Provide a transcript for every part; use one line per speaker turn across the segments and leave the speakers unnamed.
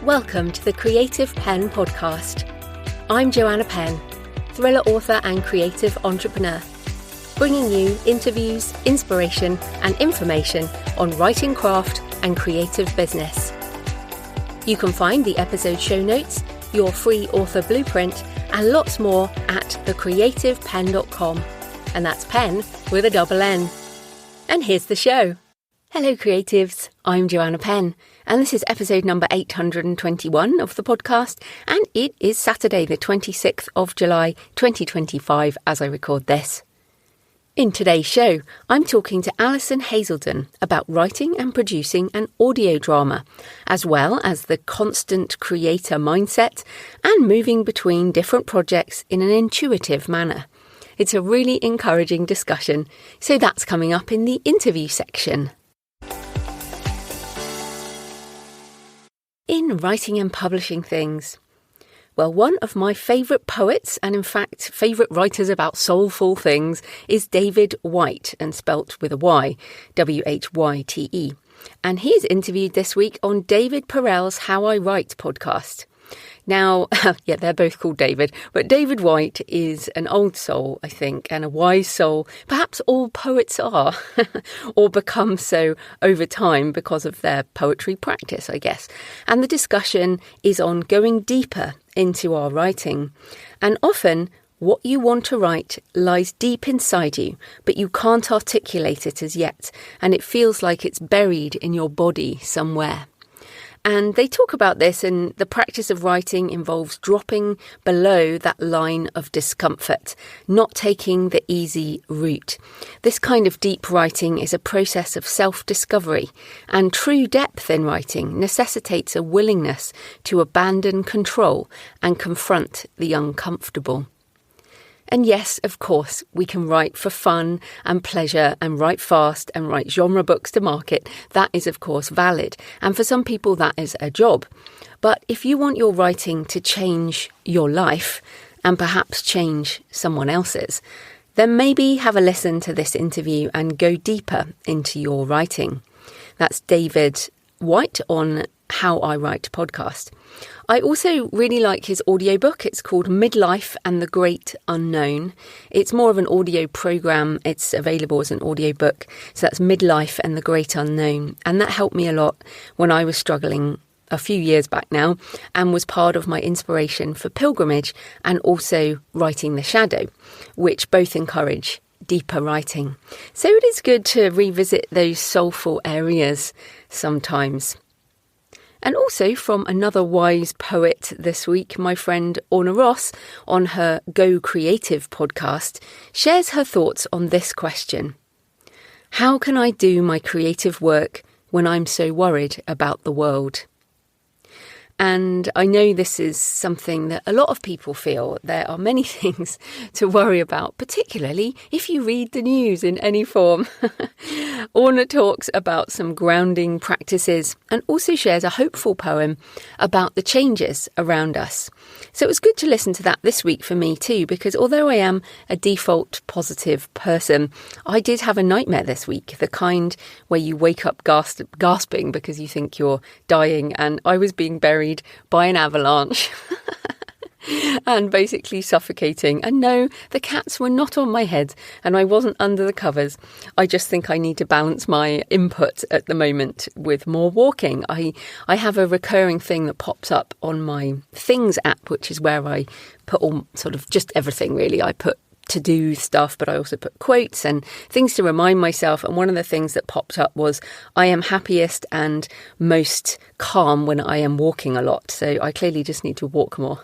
Welcome to the Creative Penn podcast. I'm Joanna Penn, thriller author and creative entrepreneur, bringing you interviews, inspiration and information on writing craft and creative business. You can find the episode show notes, your free author blueprint and lots more at thecreativepenn.com, and that's Penn with a double N. And here's the show. Hello creatives, I'm Joanna Penn, and this is episode number 821 of the podcast, and it is Saturday the 26th of July 2025 as I record this. In today's show, I'm talking to Allison Hazelden about writing and producing an audio drama, as well as the constant creator mindset and moving between different projects in an intuitive manner. It's a really encouraging discussion, so that's coming up in the interview section. In writing and publishing things, well, one of my favourite poets, and in fact favourite writers about soulful things, is David Whyte, and spelt with a Y, W-H-Y-T-E. And he is interviewed this week on David Perell's How I Write podcast. Now, yeah, they're both called David, but David Whyte is an old soul, I think, and a wise soul. Perhaps all poets are, or become so over time because of their poetry practice, I guess. And the discussion is on going deeper into our writing. And often, what you want to write lies deep inside you, but you can't articulate it as yet, and it feels like it's buried in your body somewhere. And they talk about this, and the practice of writing involves dropping below that line of discomfort, not taking the easy route. This kind of deep writing is a process of self-discovery, and true depth in writing necessitates a willingness to abandon control and confront the uncomfortable. And yes, of course, we can write for fun and pleasure and write fast and write genre books to market. That is, of course, valid. And for some people, that is a job. But if you want your writing to change your life and perhaps change someone else's, then maybe have a listen to this interview and go deeper into your writing. That's David Whyte on How I Write podcast. I also really like his audiobook. It's called Midlife and the Great Unknown. It's more of an audio program. It's available as an audiobook. So that's Midlife and the Great Unknown. And that helped me a lot when I was struggling a few years back now, and was part of my inspiration for Pilgrimage and also Writing the Shadow, which both encourage deeper writing. So it is good to revisit those soulful areas sometimes. And also from another wise poet this week, my friend Orna Ross, on her Go Creative podcast, shares her thoughts on this question. How can I do my creative work when I'm so worried about the world? And I know this is something that a lot of people feel. There are many things to worry about, particularly if you read the news in any form. Orna talks about some grounding practices and also shares a hopeful poem about the changes around us. So it was good to listen to that this week for me too, because although I am a default positive person, I did have a nightmare this week, the kind where you wake up gasping because you think you're dying, and I was being buried by an avalanche and basically suffocating. And no, the cats were not on my head and I wasn't under the covers. I just think I need to balance my input at the moment with more walking. I have a recurring thing that pops up on my Things app, which is where I put all sort of just everything really. I put to-do stuff, but I also put quotes and things to remind myself. And one of the things that popped up was I am happiest and most calm when I am walking a lot. So I clearly just need to walk more.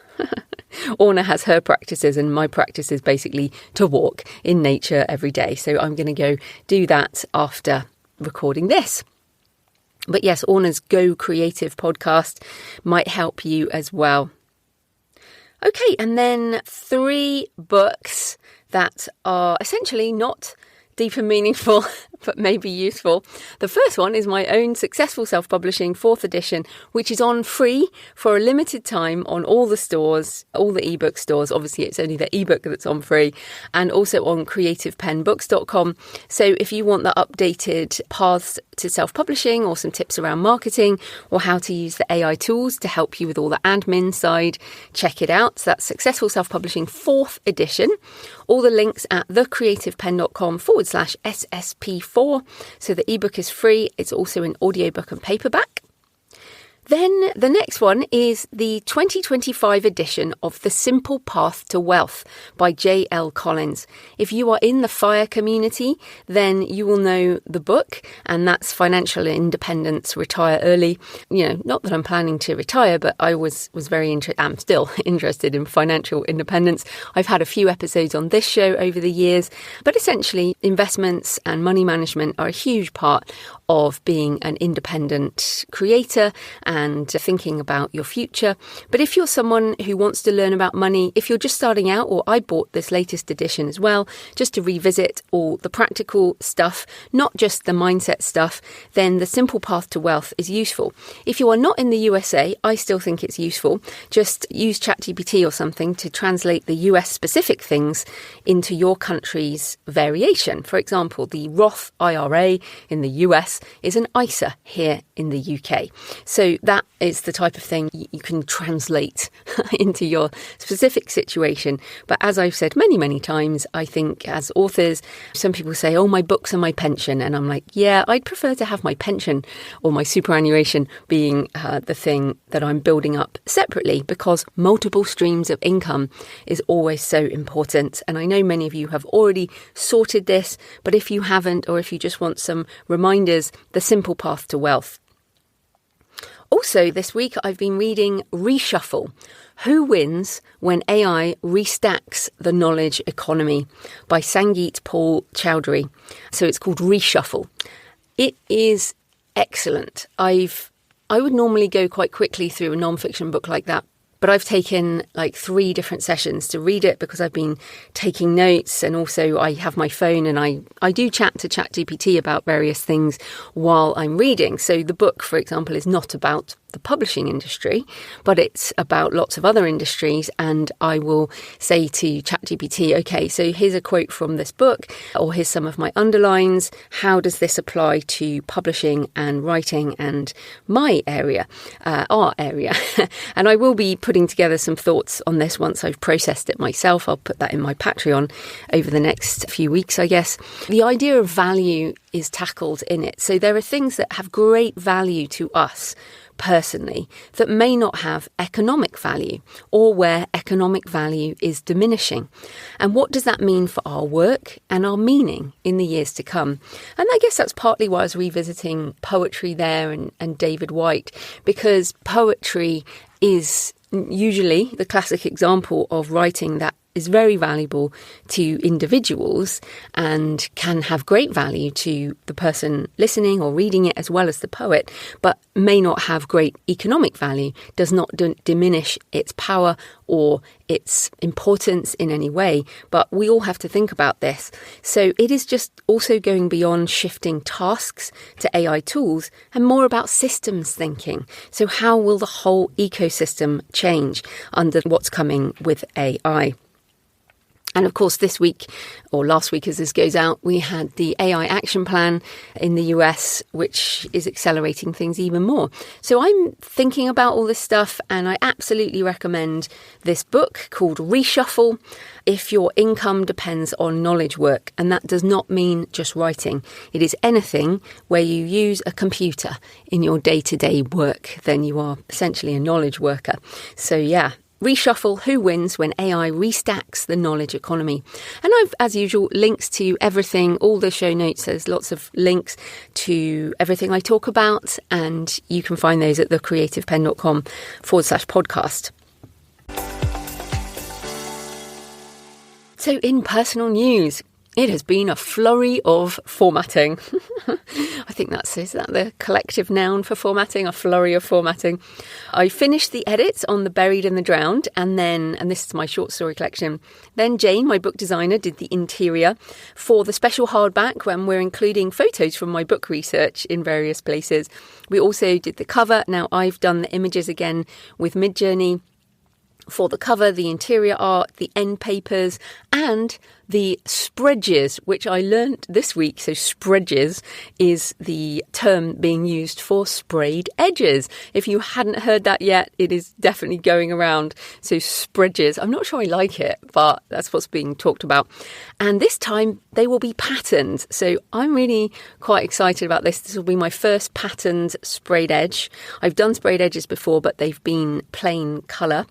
Orna has her practices, and my practice is basically to walk in nature every day. So I'm going to go do that after recording this. But yes, Orna's Go Creative podcast might help you as well. Okay, and then 3 books that are essentially not deep and meaningful but may be useful. The first one is my own successful self-publishing 4th edition, which is on free for a limited time on all the stores, all the ebook stores. Obviously, it's only the ebook that's on free, and also on creativepennbooks.com. So if you want the updated paths to self-publishing or some tips around marketing or how to use the AI tools to help you with all the admin side, check it out. So that's Successful Self-Publishing 4th edition. All the links at thecreativeprenn.com/SSP4. So the ebook is free. It's also in audiobook and paperback. Then the next one is the 2025 edition of The Simple Path to Wealth by J.L. Collins. If you are in the FIRE community, then you will know the book, and that's Financial Independence, Retire Early. You know, not that I'm planning to retire, but I was very I'm still interested in financial independence. I've had a few episodes on this show over the years, but essentially investments and money management are a huge part of being an independent creator and thinking about your future. But if you're someone who wants to learn about money, if you're just starting out, or I bought this latest edition as well, just to revisit all the practical stuff, not just the mindset stuff, then The Simple Path to Wealth is useful. If you are not in the USA, I still think it's useful. Just use ChatGPT or something to translate the US specific things into your country's variation. For example, the Roth IRA in the US is an ISA here in the UK. So that is the type of thing you can translate into your specific situation. But as I've said many, many times, I think as authors, some people say, oh, my books are my pension. And I'm like, yeah, I'd prefer to have my pension or my superannuation being the thing that I'm building up separately, because multiple streams of income is always so important. And I know many of you have already sorted this, but if you haven't, or if you just want some reminders, The Simple Path to Wealth. Also, this week I've been reading Reshuffle, Who Wins When AI Restacks the Knowledge Economy by Sangeet Paul Chowdhury. So it's called Reshuffle. It is excellent. I would normally go quite quickly through a non-fiction book like that, but I've taken like 3 different sessions to read it because I've been taking notes, and also I have my phone and I do chat to ChatGPT about various things while I'm reading. So the book, for example, is not about the publishing industry, but it's about lots of other industries. And I will say to ChatGPT, okay, so here's a quote from this book, or here's some of my underlines. How does this apply to publishing and writing and my area, our area? And I will be putting together some thoughts on this once I've processed it myself. I'll put that in my Patreon over the next few weeks, I guess. The idea of value is tackled in it. So there are things that have great value to us personally that may not have economic value, or where economic value is diminishing. And what does that mean for our work and our meaning in the years to come? And I guess that's partly why I was revisiting poetry there and David Whyte, because poetry is usually the classic example of writing that is very valuable to individuals and can have great value to the person listening or reading it as well as the poet, but may not have great economic value, does not diminish its power or its importance in any way. But we all have to think about this. So it is just also going beyond shifting tasks to AI tools and more about systems thinking. So how will the whole ecosystem change under what's coming with AI? And of course, this week, or last week as this goes out, we had the AI action plan in the US, which is accelerating things even more. So I'm thinking about all this stuff, and I absolutely recommend this book called Reshuffle if your income depends on knowledge work. And that does not mean just writing. It is anything where you use a computer in your day-to-day work, then you are essentially a knowledge worker. So yeah. Reshuffle, Who Wins When AI Restacks the Knowledge Economy. And I've, as usual, links to everything, all the show notes. There's lots of links to everything I talk about, and you can find those at thecreativeprenn.com/podcast. So in personal news, It has been a flurry of formatting. I think is that the collective noun for formatting? A flurry of formatting. I finished the edits on The Buried and the Drowned, and this is my short story collection. Then Jane, my book designer, did the interior for the special hardback when we're including photos from my book research in various places. We also did the cover. Now I've done the images again with Midjourney for the cover, the interior art, the end papers, and the spreadges, which I learnt this week. So spreadges is the term being used for sprayed edges. If you hadn't heard that yet, it is definitely going around. So spreadges, I'm not sure I like it, but that's what's being talked about. And this time they will be patterned. So I'm really quite excited about this. This will be my first patterned sprayed edge. I've done sprayed edges before, but they've been plain colour.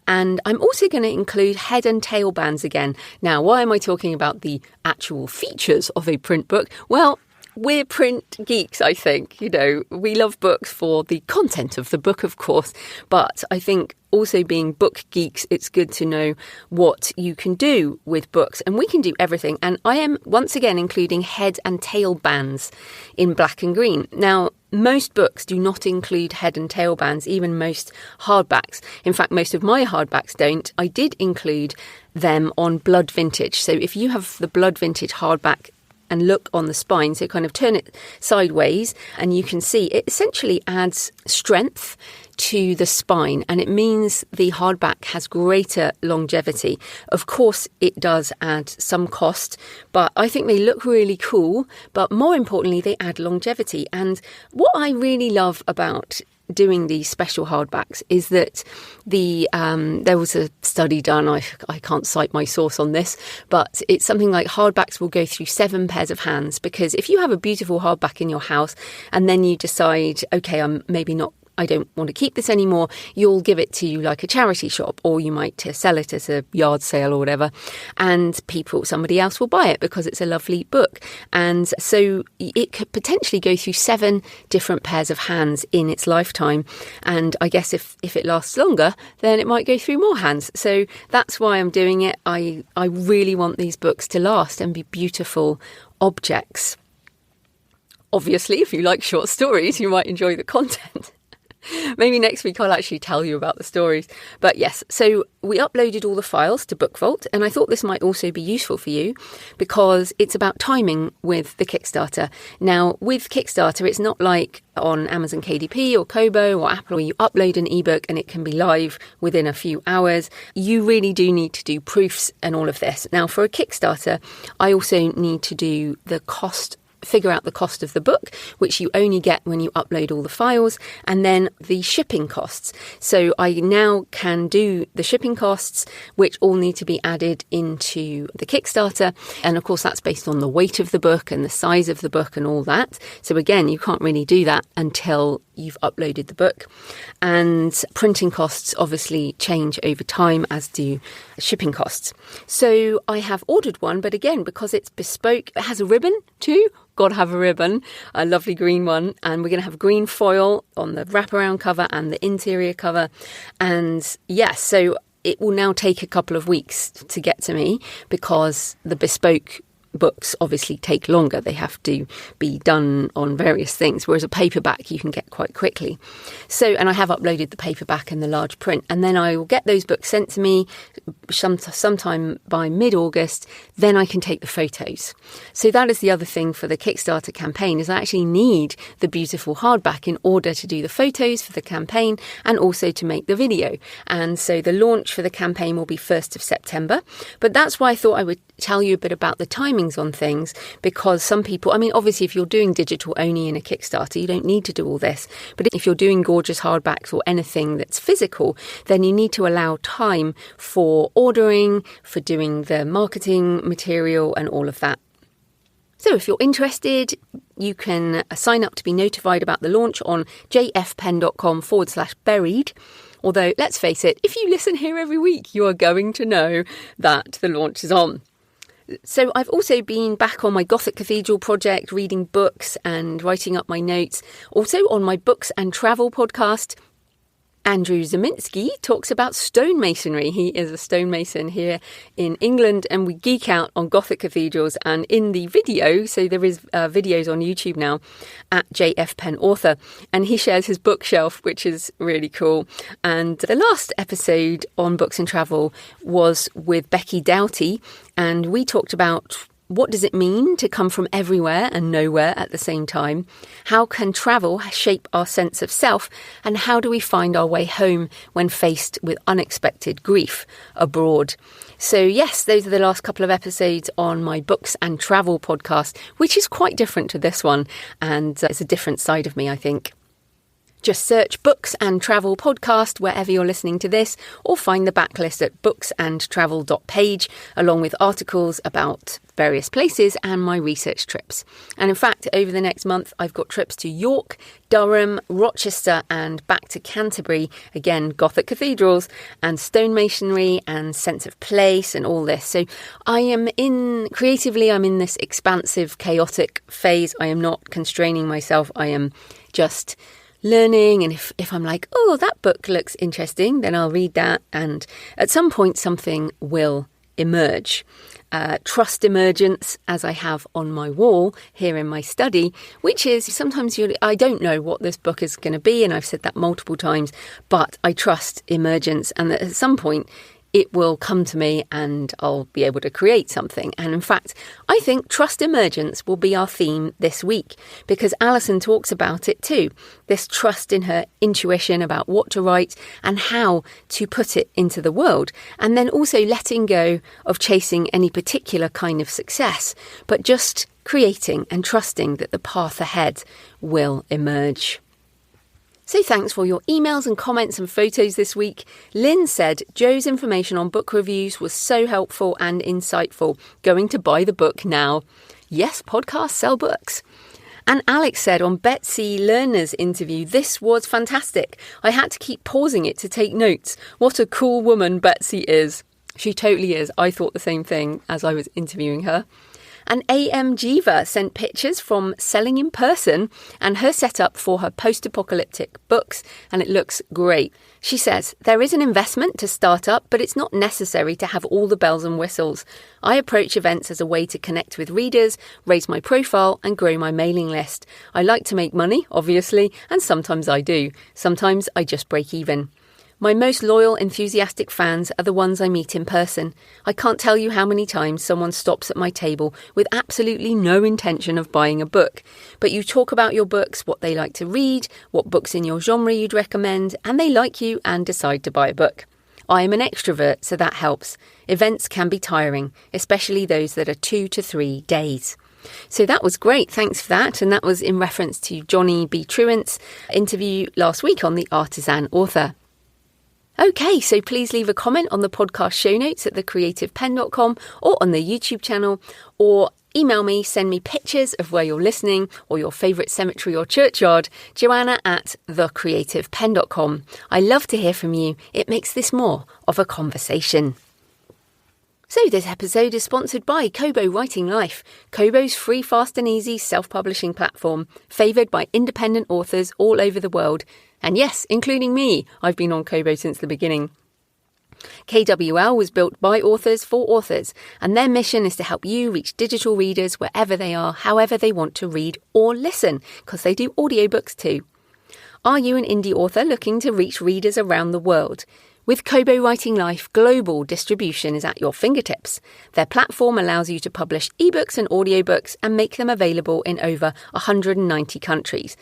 And I'm also going to include head and tail bands again. Now, why am I talking about the actual features of a print book? Well, we're print geeks, I think. You know, we love books for the content of the book, of course. But I think also being book geeks, it's good to know what you can do with books. And we can do everything. And I am once again including head and tail bands in black and green. Now, most books do not include head and tail bands, even most hardbacks. In fact, most of my hardbacks don't. I did include them on Blood Vintage. So if you have the Blood Vintage hardback and look on the spine, so kind of turn it sideways, and you can see it essentially adds strength to the spine, and it means the hardback has greater longevity. Of course, it does add some cost, but I think they look really cool. But more importantly, they add longevity. And what I really love about doing these special hardbacks is that there was a study done, I can't cite my source on this, but it's something like hardbacks will go through 7 pairs of hands, because if you have a beautiful hardback in your house and then you decide, okay, I don't want to keep this anymore, you'll give it to like a charity shop, or you might sell it as a yard sale or whatever, and somebody else will buy it because it's a lovely book. And so it could potentially go through 7 different pairs of hands in its lifetime. And I guess if it lasts longer, then it might go through more hands. So that's why I'm doing it. I really want these books to last and be beautiful objects. Obviously, if you like short stories, you might enjoy the content. Maybe next week I'll actually tell you about the stories. But yes, so we uploaded all the files to BookVault, and I thought this might also be useful for you because it's about timing with the Kickstarter. Now, with Kickstarter, it's not like on Amazon KDP or Kobo or Apple where you upload an ebook and it can be live within a few hours. You really do need to do proofs and all of this. Now, for a Kickstarter, I also need to figure out the cost of the book, which you only get when you upload all the files, and then the shipping costs. So I now can do the shipping costs, which all need to be added into the Kickstarter. And of course, that's based on the weight of the book and the size of the book and all that. So again, you can't really do that until you've uploaded the book. And printing costs obviously change over time, as do shipping costs. So I have ordered one, but again, because it's bespoke, it has a ribbon too. Got to have a ribbon, a lovely green one. And we're going to have green foil on the wraparound cover and the interior cover. And yes, so it will now take a couple of weeks to get to me because the bespoke books obviously take longer. They have to be done on various things, whereas a paperback you can get quite quickly. So, and I have uploaded the paperback and the large print, and then I will get those books sent to me sometime by mid-August. Then I can take the photos. So that is the other thing for the Kickstarter campaign, is I actually need the beautiful hardback in order to do the photos for the campaign and also to make the video. And so the launch for the campaign will be 1st of September. But that's why I thought I would tell you a bit about the timings on things, because some people, I mean, obviously if you're doing digital only in a Kickstarter, you don't need to do all this. But if you're doing gorgeous hardbacks or anything that's physical, then you need to allow time for ordering, for doing the marketing material and all of that. So if you're interested, you can sign up to be notified about the launch on jfpenn.com/buried. Although, let's face it, if you listen here every week, you are going to know that the launch is on. So I've also been back on my Gothic Cathedral project, reading books and writing up my notes. Also on my books and travel podcast. Andrew Zaminsky talks about stonemasonry. He is a stonemason here in England, and we geek out on Gothic cathedrals. And in the video, so there is videos on YouTube now, at JF Penn Author, and he shares his bookshelf, which is really cool. And the last episode on books and travel was with Becky Doughty, and we talked about what does it mean to come from everywhere and nowhere at the same time? How can travel shape our sense of self? And how do we find our way home when faced with unexpected grief abroad? So yes, those are the last couple of episodes on my books and travel podcast, which is quite different to this one. And it's a different side of me, I think. Just search Books and Travel Podcast wherever you're listening to this, or find the backlist at booksandtravel.page, along with articles about various places and my research trips. And in fact, over the next month, I've got trips to York, Durham, Rochester, and back to Canterbury. Again, Gothic cathedrals and stonemasonry and sense of place and all this. So I'm in this expansive, chaotic phase. I am not constraining myself. I am just learning, and if I'm like, oh, that book looks interesting, then I'll read that, and at some point something will emerge. Trust emergence, as I have on my wall here in my study, which is sometimes I don't know what this book is going to be, and I've said that multiple times, but I trust emergence, and that at some point it will come to me and I'll be able to create something. And in fact, I think trust emergence will be our theme this week, because Alison talks about it too. This trust in her intuition about what to write and how to put it into the world. And then also letting go of chasing any particular kind of success, but just creating and trusting that the path ahead will emerge. So thanks for your emails and comments and photos this week. Lynn said, Joe's information on book reviews was so helpful and insightful. Going to buy the book now. Yes, podcasts sell books. And Alex said on Betsy Lerner's interview, this was fantastic. I had to keep pausing it to take notes. What a cool woman Betsy is. She totally is. I thought the same thing as I was interviewing her. And A.M. Jiva sent pictures from Selling in Person and her setup for her post-apocalyptic books, and it looks great. She says, there is an investment to start up, but it's not necessary to have all the bells and whistles. I approach events as a way to connect with readers, raise my profile, and grow my mailing list. I like to make money, obviously, and sometimes I do. Sometimes I just break even. My most loyal, enthusiastic fans are the ones I meet in person. I can't tell you how many times someone stops at my table with absolutely no intention of buying a book. But you talk about your books, what they like to read, what books in your genre you'd recommend, and they like you and decide to buy a book. I am an extrovert, so that helps. Events can be tiring, especially those that are 2 to 3 days. So that was great. Thanks for that. And that was in reference to Johnny B. Truant's interview last week on The Artisan Author. Okay, so please leave a comment on the podcast show notes at thecreativepenn.com or on the YouTube channel, or email me, send me pictures of where you're listening or your favourite cemetery or churchyard, joanna@thecreativepenn.com. I love to hear from you. It makes this more of a conversation. So this episode is sponsored by Kobo Writing Life, Kobo's free, fast and easy self-publishing platform, favoured by independent authors all over the world. And yes, including me, I've been on Kobo since the beginning. KWL was built by authors for authors, and their mission is to help you reach digital readers wherever they are, however they want to read or listen, because they do audiobooks too. Are you an indie author looking to reach readers around the world? With Kobo Writing Life, global distribution is at your fingertips. Their platform allows you to publish ebooks and audiobooks and make them available in over 190 countries.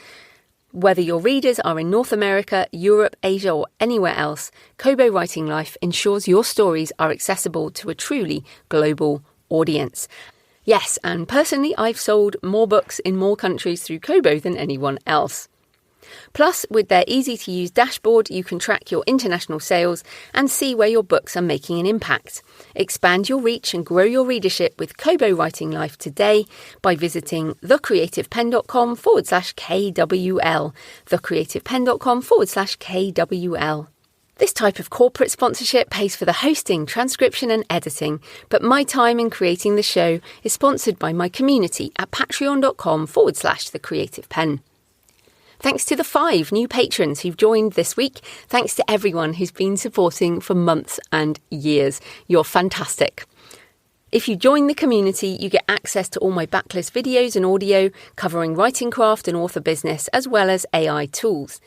Whether your readers are in North America, Europe, Asia or anywhere else, Kobo Writing Life ensures your stories are accessible to a truly global audience. Yes, and personally I've sold more books in more countries through Kobo than anyone else. Plus, with their easy-to-use dashboard, you can track your international sales and see where your books are making an impact. Expand your reach and grow your readership with Kobo Writing Life today by visiting thecreativepenn.com/KWL. thecreativepenn.com/KWL. This type of corporate sponsorship pays for the hosting, transcription and editing, but my time in creating the show is sponsored by my community at patreon.com/thecreativepenn. Thanks to the 5 new patrons who've joined this week. Thanks to everyone who's been supporting for months and years. You're fantastic. If you join the community, you get access to all my backlist videos and audio covering writing craft and author business, as well as AI tools.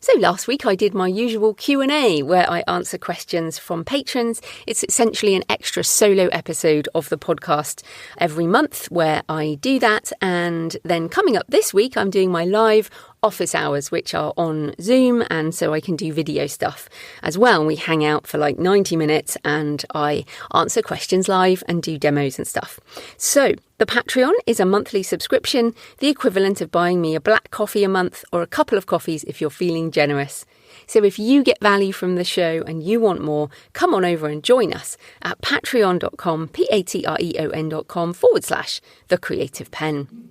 So last week I did my usual Q&A where I answer questions from patrons. It's essentially an extra solo episode of the podcast every month where I do that. And then coming up this week, I'm doing my live office hours, which are on Zoom, and so I can do video stuff as well. We hang out for like 90 minutes and I answer questions live and do demos and stuff. So the Patreon is a monthly subscription, the equivalent of buying me a black coffee a month or a couple of coffees if you're feeling generous. So if you get value from the show and you want more, come on over and join us at patreon.com, patreon.com/The Creative Penn.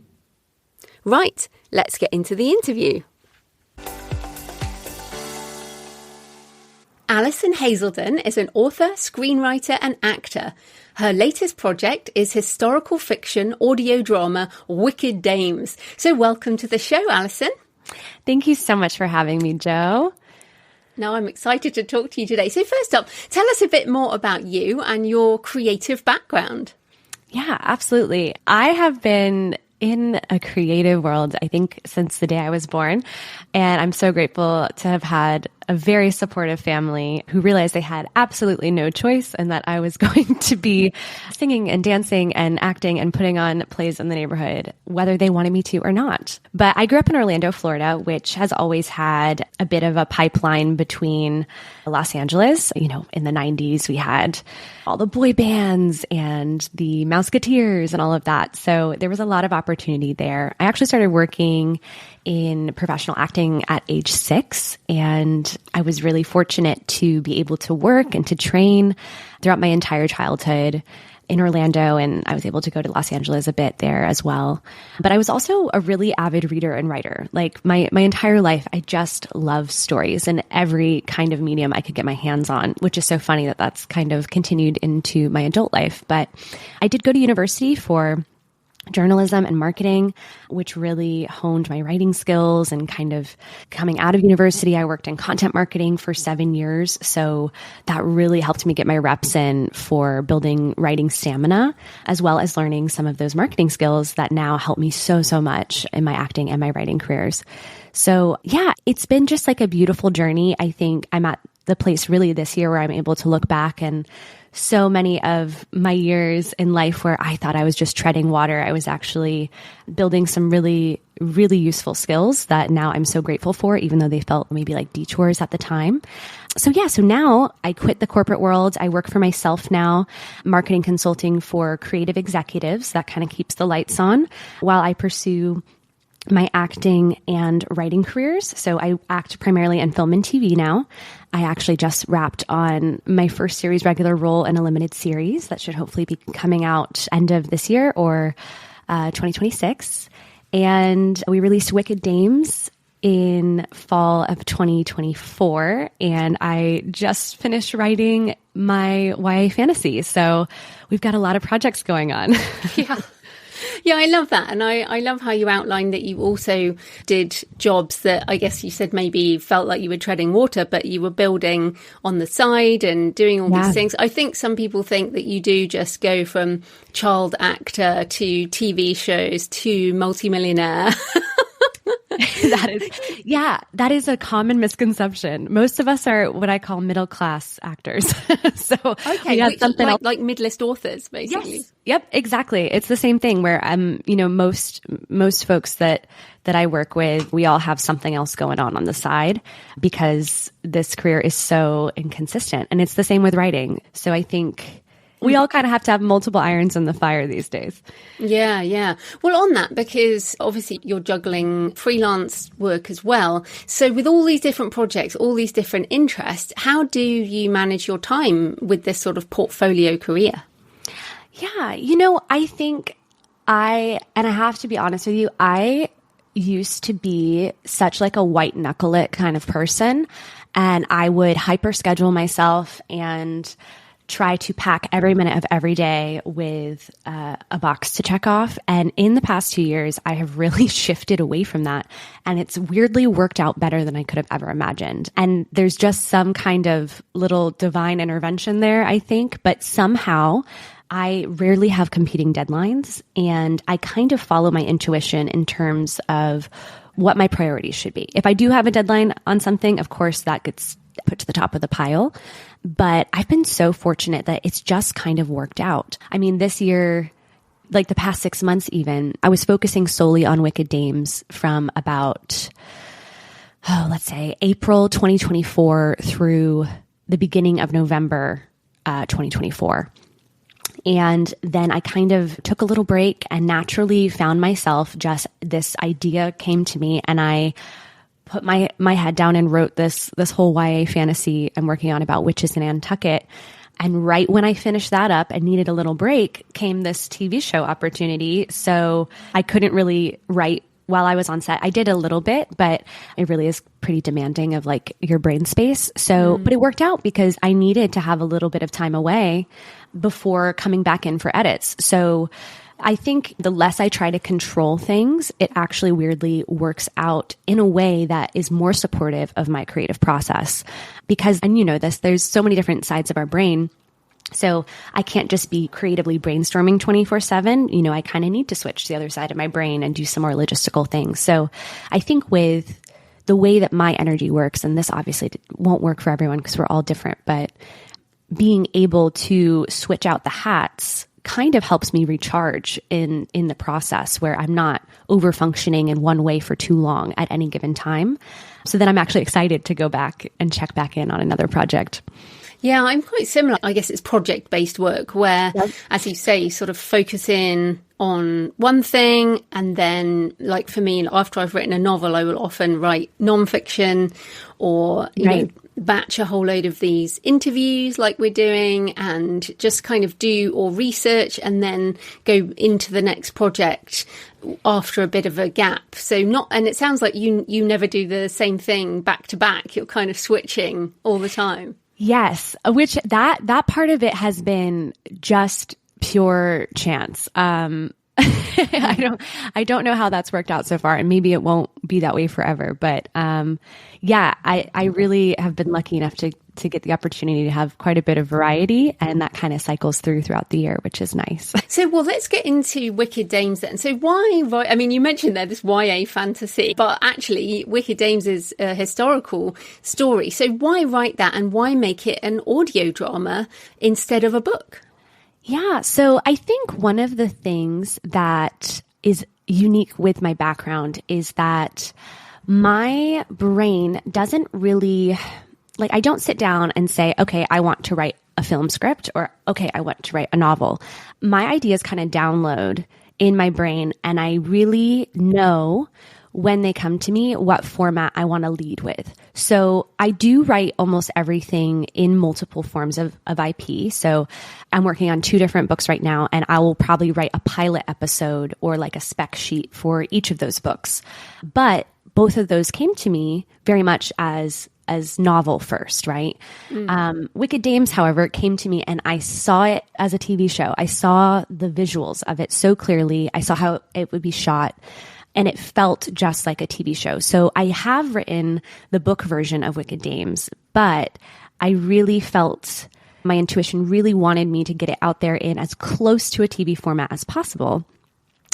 Right, let's get into the interview. Alison Haselden is an author, screenwriter and actor. Her latest project is historical fiction audio drama Wicked Dames. So welcome to the show, Alison.
Thank you so much for having me, Jo.
Now I'm excited to talk to you today. So first up, tell us a bit more about you and your creative background.
Yeah, absolutely. I have been in a creative world, I think, since the day I was born. And I'm so grateful to have had a very supportive family who realized they had absolutely no choice and that I was going to be singing and dancing and acting and putting on plays in the neighborhood, whether they wanted me to or not. But I grew up in Orlando, Florida, which has always had a bit of a pipeline between Los Angeles. You know, in the 90s, we had all the boy bands and the Mouseketeers and all of that. So there was a lot of opportunity there. I actually started working in professional acting at age 6. And I was really fortunate to be able to work and to train throughout my entire childhood in Orlando. And I was able to go to Los Angeles a bit there as well. But I was also a really avid reader and writer. Like my entire life, I just love stories and every kind of medium I could get my hands on, which is so funny that that's kind of continued into my adult life. But I did go to university for journalism and marketing, which really honed my writing skills. And kind of coming out of university, I worked in content marketing for 7 years. So that really helped me get my reps in for building writing stamina, as well as learning some of those marketing skills that now help me so much in my acting and my writing careers. So yeah, it's been just like a beautiful journey. I think I'm at the place really this year where I'm able to look back, and so many of my years in life where I thought I was just treading water, I was actually building some really, really useful skills that now I'm so grateful for, even though they felt maybe like detours at the time. So now I quit the corporate world. I work for myself now, marketing consulting for creative executives. That kind of keeps the lights on while I pursue my acting and writing careers. So I act primarily in film and TV now. I actually just wrapped on my first series regular role in a limited series that should hopefully be coming out end of this year or 2026. And we released Wicked Dames in fall of 2024. And I just finished writing my YA fantasy. So we've got a lot of projects going on.
Yeah. Yeah, I love that. And I love how you outlined that you also did jobs that I guess you said maybe felt like you were treading water, but you were building on the side and doing all these things. I think some people think that you do just go from child actor to TV shows to multimillionaire.
That is a common misconception. Most of us are what I call middle class actors. So
okay,
we something else.
Like mid-list authors, basically.
Yes. Yep, exactly. It's the same thing where most folks that I work with, we all have something else going on the side because this career is so inconsistent. And it's the same with writing. So I think we all kind of have to have multiple irons in the fire these days.
Yeah, yeah. Well, on that, because obviously you're juggling freelance work as well. So with all these different projects, all these different interests, how do you manage your time with this sort of portfolio career?
Yeah, I think I have to be honest with you, I used to be such like a white knuckle it kind of person, and I would hyper schedule myself and try to pack every minute of every day with a box to check off. And in the past 2 years, I have really shifted away from that. And it's weirdly worked out better than I could have ever imagined. And there's just some kind of little divine intervention there, I think. But somehow I rarely have competing deadlines, and I kind of follow my intuition in terms of what my priorities should be. If I do have a deadline on something, of course, that gets put to the top of the pile. But I've been so fortunate that it's just kind of worked out. I mean, this year, like the past 6 months even, I was focusing solely on Wicked Dames from about, let's say April 2024 through the beginning of November 2024. And then I kind of took a little break and naturally found myself, just this idea came to me, and I put my head down and wrote this whole YA fantasy I'm working on about witches in Nantucket. And right when I finished that up and needed a little break came this TV show opportunity. So I couldn't really write while I was on set. I did a little bit, but it really is pretty demanding of like your brain space. So, but it worked out because I needed to have a little bit of time away before coming back in for edits. So I think the less I try to control things, it actually weirdly works out in a way that is more supportive of my creative process. Because, and you know this, there's so many different sides of our brain. So I can't just be creatively brainstorming 24/7. You know, I kind of need to switch to the other side of my brain and do some more logistical things. So I think with the way that my energy works, and this obviously won't work for everyone because we're all different, but being able to switch out the hats kind of helps me recharge in the process, where I'm not over functioning in one way for too long at any given time. So then I'm actually excited to go back and check back in on another project.
Yeah, I'm quite similar. I guess it's project-based work where, as you say, sort of focus in on one thing. And then, like for me, after I've written a novel, I will often write nonfiction or, you know, batch a whole load of these interviews like we're doing and just kind of do or research and then go into the next project after a bit of a gap. So and it sounds like you never do the same thing back to back. You're kind of switching all the time.
Yes, which that part of it has been just pure chance. I don't know how that's worked out so far, and maybe it won't be that way forever. But yeah, I really have been lucky enough to get the opportunity to have quite a bit of variety, and that kind of cycles throughout the year, which is nice.
So, well, let's get into Wicked Dames then. So why write? I mean, you mentioned there this YA fantasy, but actually Wicked Dames is a historical story. So why write that, and why make it an audio drama instead of a book?
Yeah. So I think one of the things that is unique with my background is that my brain doesn't really, like, I don't sit down and say, okay, I want to write a film script, or okay, I want to write a novel. My ideas kind of download in my brain, and I really know when they come to me what format I want to lead with. So I do write almost everything in multiple forms of IP. So I'm working on 2 different books right now, and I will probably write a pilot episode or like a spec sheet for each of those books. But both of those came to me very much as novel first, right? Wicked Dames, however, came to me and I saw it as a TV show. I saw the visuals of it so clearly. I saw how it would be shot, and it felt just like a TV show. So I have written the book version of Wicked Dames, but I really felt my intuition really wanted me to get it out there in as close to a TV format as possible.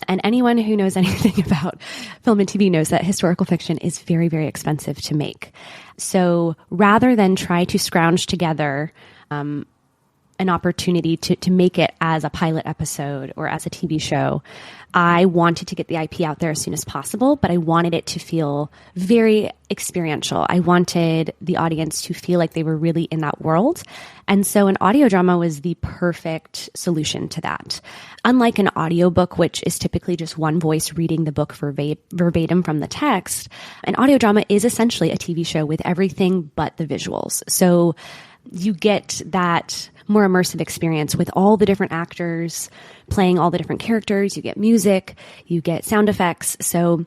And anyone who knows anything about film and TV knows that historical fiction is very, very expensive to make. So rather than try to scrounge together an opportunity to make it as a pilot episode or as a TV show, I wanted to get the IP out there as soon as possible, but I wanted it to feel very experiential. I wanted the audience to feel like they were really in that world. And so an audio drama was the perfect solution to that. Unlike an audiobook, which is typically just one voice reading the book verbatim from the text, an audio drama is essentially a TV show with everything but the visuals. So you get that more immersive experience with all the different actors playing all the different characters. You get music, you get sound effects. So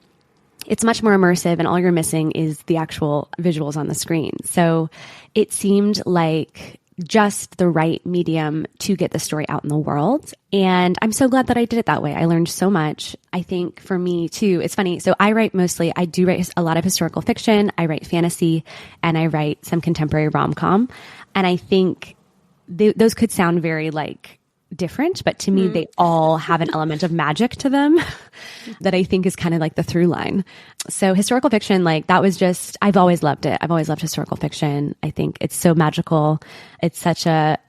it's much more immersive, and all you're missing is the actual visuals on the screen. So it seemed like just the right medium to get the story out in the world. And I'm so glad that I did it that way. I learned so much. I think for me too, it's funny. So I do write a lot of historical fiction. I write fantasy, and I write some contemporary rom-com. And I think those could sound very like different, but to me, they all have an element of magic to them that I think is kind of like the through line. So historical fiction, like that was just, I've always loved it. I've always loved historical fiction. I think it's so magical. It's such an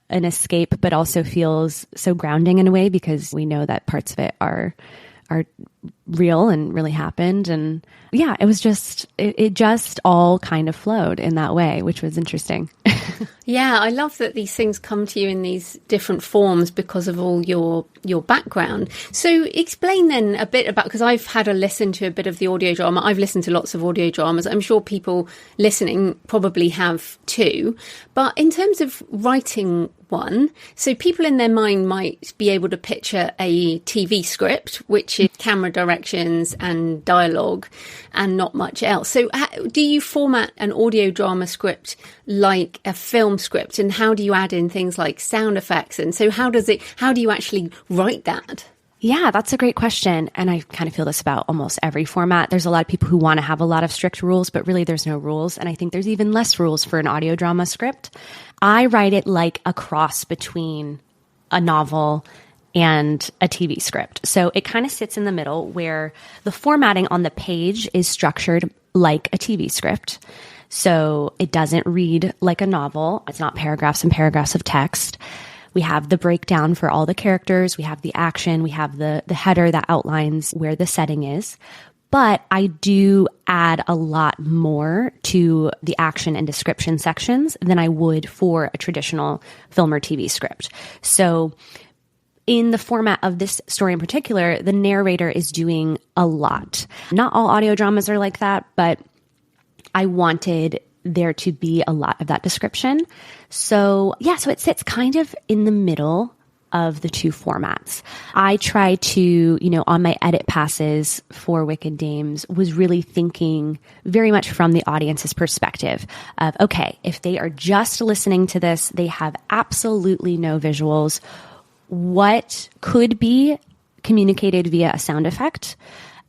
escape, but also feels so grounding in a way, because we know that parts of it are real and really happened. And yeah, it was just, it just all kind of flowed in that way, which was interesting.
Yeah, I love that these things come to you in these different forms because of all your background. So explain then a bit about, because I've had a listen to a bit of the audio drama. I've listened to lots of audio dramas. I'm sure people listening probably have too. But in terms of writing one, so people in their mind might be able to picture a TV script, which is camera directions and dialogue and not much else. So do you format an audio drama script like a film script, and how do you add in things like sound effects? And so how do you actually write that?
Yeah, that's a great question. And I kind of feel this about almost every format. There's a lot of people who want to have a lot of strict rules, but really there's no rules. And I think there's even less rules for an audio drama script. I write it like a cross between a novel and a TV script. So it kind of sits in the middle, where the formatting on the page is structured like a TV script. So it doesn't read like a novel. It's not paragraphs and paragraphs of text. We have the breakdown for all the characters. We have the action. We have the header that outlines where the setting is. But I do add a lot more to the action and description sections than I would for a traditional film or TV script. So in the format of this story in particular, the narrator is doing a lot. Not all audio dramas are like that, but I wanted there to be a lot of that description. So yeah, so it sits kind of in the middle of the two formats. I try to, on my edit passes for Wicked Dames, was really thinking very much from the audience's perspective of, okay, if they are just listening to this, they have absolutely no visuals. What could be communicated via a sound effect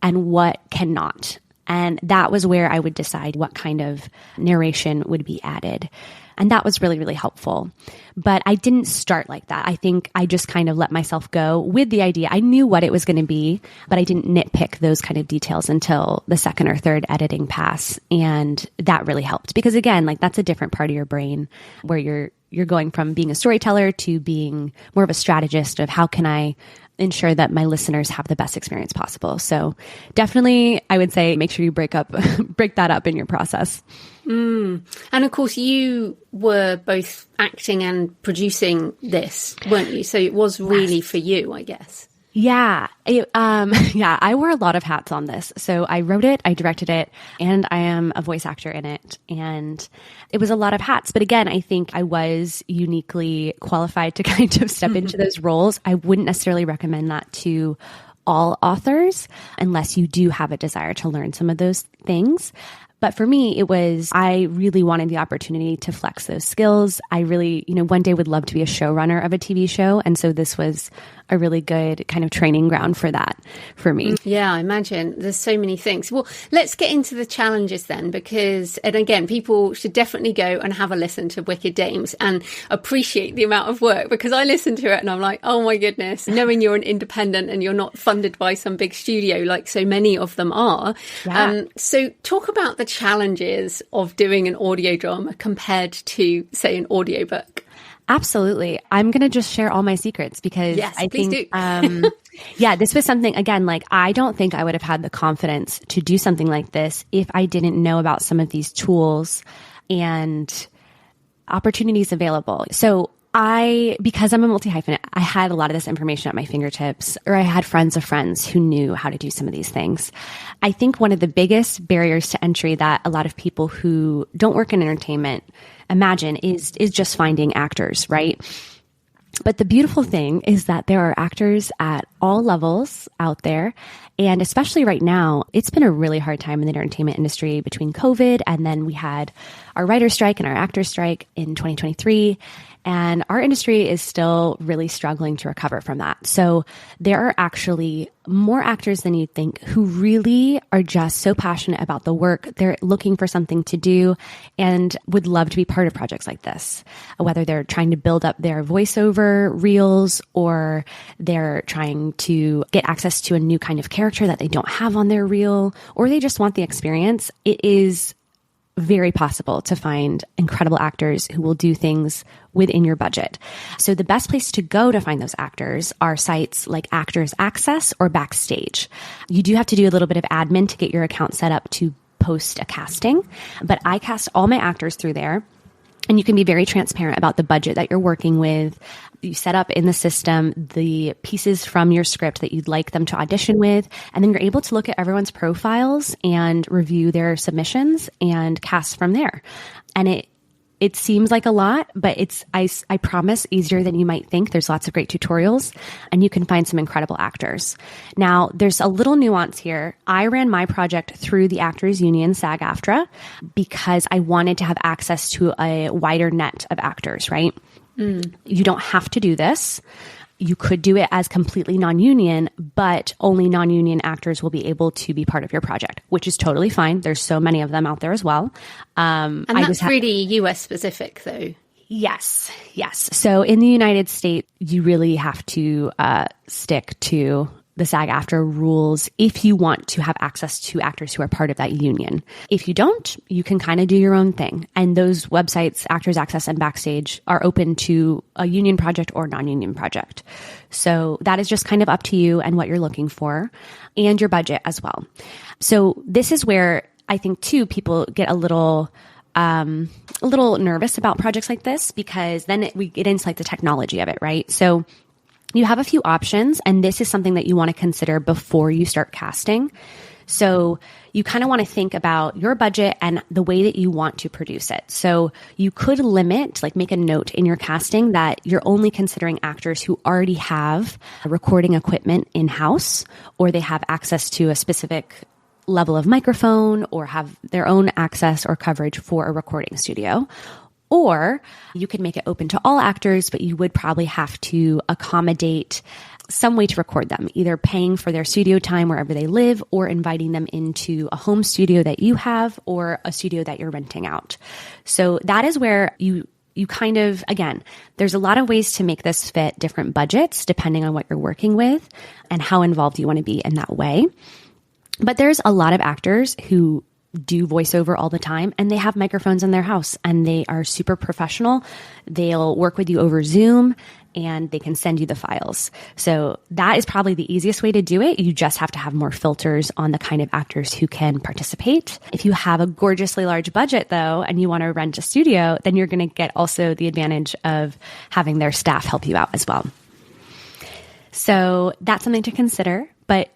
and what cannot? And that was where I would decide what kind of narration would be added. And that was really, really helpful. But I didn't start like that. I think I just kind of let myself go with the idea. I knew what it was going to be, but I didn't nitpick those kind of details until the second or third editing pass. And that really helped, because again, like that's a different part of your brain where you're going from being a storyteller to being more of a strategist of how can I ensure that my listeners have the best experience possible. So definitely, I would say make sure you break that up in your process.
And of course, you were both acting and producing this, weren't you? So it was really for you, I guess.
Yeah. I wore a lot of hats on this. So I wrote it, I directed it, and I am a voice actor in it. And it was a lot of hats. But again, I think I was uniquely qualified to kind of step into those roles. I wouldn't necessarily recommend that to all authors unless you do have a desire to learn some of those things. But for me, I really wanted the opportunity to flex those skills. I really, one day would love to be a showrunner of a TV show. And so this was a really good kind of training ground for that for me.
Yeah, I imagine there's so many things. Well, let's get into the challenges then, because, and again, people should definitely go and have a listen to Wicked Dames and appreciate the amount of work, because I listen to it and I'm like, oh my goodness, knowing you're an independent and you're not funded by some big studio like so many of them are.
Yeah.
So talk about the challenges of doing an audio drama compared to, say, an audiobook.
Absolutely. I'm going to just share all my secrets because
yes,
I
please
think,
do.
This was something, again, like I don't think I would have had the confidence to do something like this if I didn't know about some of these tools and opportunities available. So because I'm a multi-hyphenate, I had a lot of this information at my fingertips, or I had friends of friends who knew how to do some of these things. I think one of the biggest barriers to entry that a lot of people who don't work in entertainment imagine is just finding actors, right? But the beautiful thing is that there are actors at all levels out there, And especially right now, it's been a really hard time in the entertainment industry between COVID, and then we had our writer's strike and our actor's strike in 2023. And our industry is still really struggling to recover from that. So there are actually more actors than you'd think who really are just so passionate about the work. They're looking for something to do and would love to be part of projects like this, whether they're trying to build up their voiceover reels or they're trying to get access to a new kind of character that they don't have on their reel, or they just want the experience. It is very possible to find incredible actors who will do things within your budget. So the best place to go to find those actors are sites like Actors Access or Backstage. You do have to do a little bit of admin to get your account set up to post a casting, but I cast all my actors through there. And you can be very transparent about the budget that you're working with. You set up in the system the pieces from your script that you'd like them to audition with. And then you're able to look at everyone's profiles and review their submissions and cast from there. And it seems like a lot, but it's, I promise, easier than you might think. There's lots of great tutorials and you can find some incredible actors. Now, there's a little nuance here. I ran my project through the Actors Union, SAG-AFTRA, because I wanted to have access to a wider net of actors, right? You don't have to do this. You could do it as completely non-union, but only non-union actors will be able to be part of your project, which is totally fine. There's so many of them out there as well.
And that's really US specific though.
Yes. So in the United States, you really have to stick to the SAG-AFTRA rules if you want to have access to actors who are part of that union. If you don't, you can kind of do your own thing. And those websites, Actors Access and Backstage, are open to a union project or non-union project. So that is just kind of up to you and what you're looking for and your budget as well. So this is where I think too, people get a little nervous about projects like this, because then we get into like the technology of it, right? So you have a few options, and this is something that you want to consider before you start casting. So you kind of want to think about your budget and the way that you want to produce it. So you could limit, like make a note in your casting that you're only considering actors who already have recording equipment in-house, or they have access to a specific level of microphone, or have their own access or coverage for a recording studio. Or you could make it open to all actors, but you would probably have to accommodate some way to record them, either paying for their studio time wherever they live, or inviting them into a home studio that you have, or a studio that you're renting out. So that is where you kind of, again, there's a lot of ways to make this fit different budgets depending on what you're working with and how involved you want to be in that way. But there's a lot of actors who do voiceover all the time, and they have microphones in their house, and they are super professional. They'll work with you over Zoom, and they can send you the files. So that is probably the easiest way to do it. You just have to have more filters on the kind of actors who can participate. If you have a gorgeously large budget though, and you want to rent a studio, then you're going to get also the advantage of having their staff help you out as well. So that's something to consider. But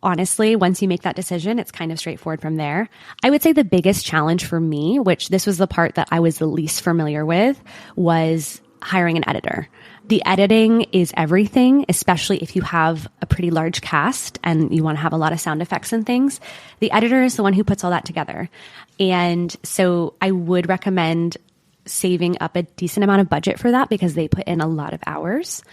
honestly, once you make that decision, it's kind of straightforward from there. I would say the biggest challenge for me, which this was the part that I was the least familiar with, was hiring an editor. The editing is everything, especially if you have a pretty large cast and you want to have a lot of sound effects and things. The editor is the one who puts all that together. And so I would recommend saving up a decent amount of budget for that, because they put in a lot of hours.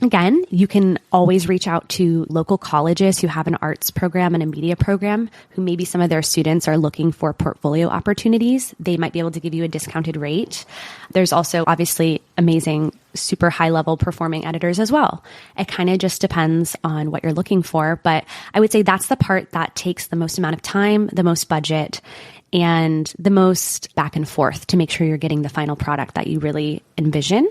Again, you can always reach out to local colleges who have an arts program and a media program, who maybe some of their students are looking for portfolio opportunities. They might be able to give you a discounted rate. There's also obviously amazing, super high level performing editors as well. It kind of just depends on what you're looking for. But I would say that's the part that takes the most amount of time, the most budget, and the most back and forth to make sure you're getting the final product that you really envision.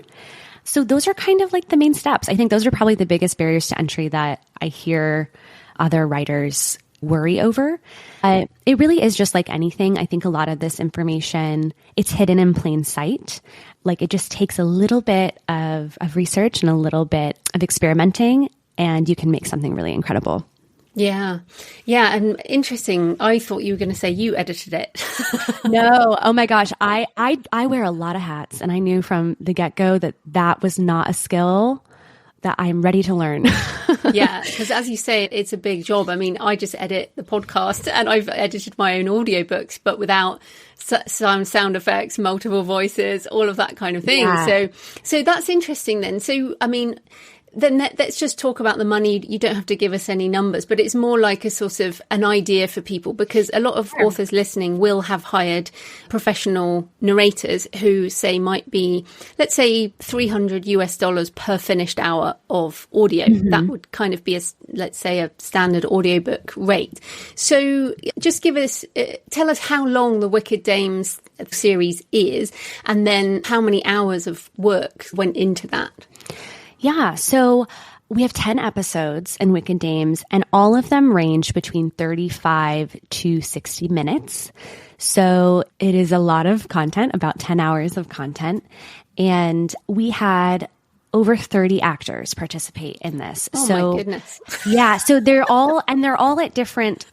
So those are kind of like the main steps. I think those are probably the biggest barriers to entry that I hear other writers worry over. It really is just like anything. I think a lot of this information, it's hidden in plain sight. Like it just takes a little bit of research and a little bit of experimenting, and you can make something really incredible.
Yeah. And interesting. I thought you were going to say you edited it.
No. Oh my gosh. I wear a lot of hats, and I knew from the get-go that was not a skill that I'm ready to learn.
Yeah, because as you say, it's a big job. I mean, I just edit the podcast and I've edited my own audiobooks, but without some sound effects, multiple voices, all of that kind of thing.
Yeah.
So that's interesting then. So, I mean, then let's just talk about the money. You don't have to give us any numbers, but it's more like a sort of an idea for people, because a lot of authors listening will have hired professional narrators who say might be, let's say, $300 per finished hour of audio. That would kind of be let's say a standard audiobook rate. So just tell us how long the Wicked Dames series is, and then how many hours of work went into that.
Yeah. So we have 10 episodes in Wicked Dames, and all of them range between 35 to 60 minutes. So it is a lot of content, about 10 hours of content. And we had over 30 actors participate in this.
Oh my goodness.
Yeah. So they're all at different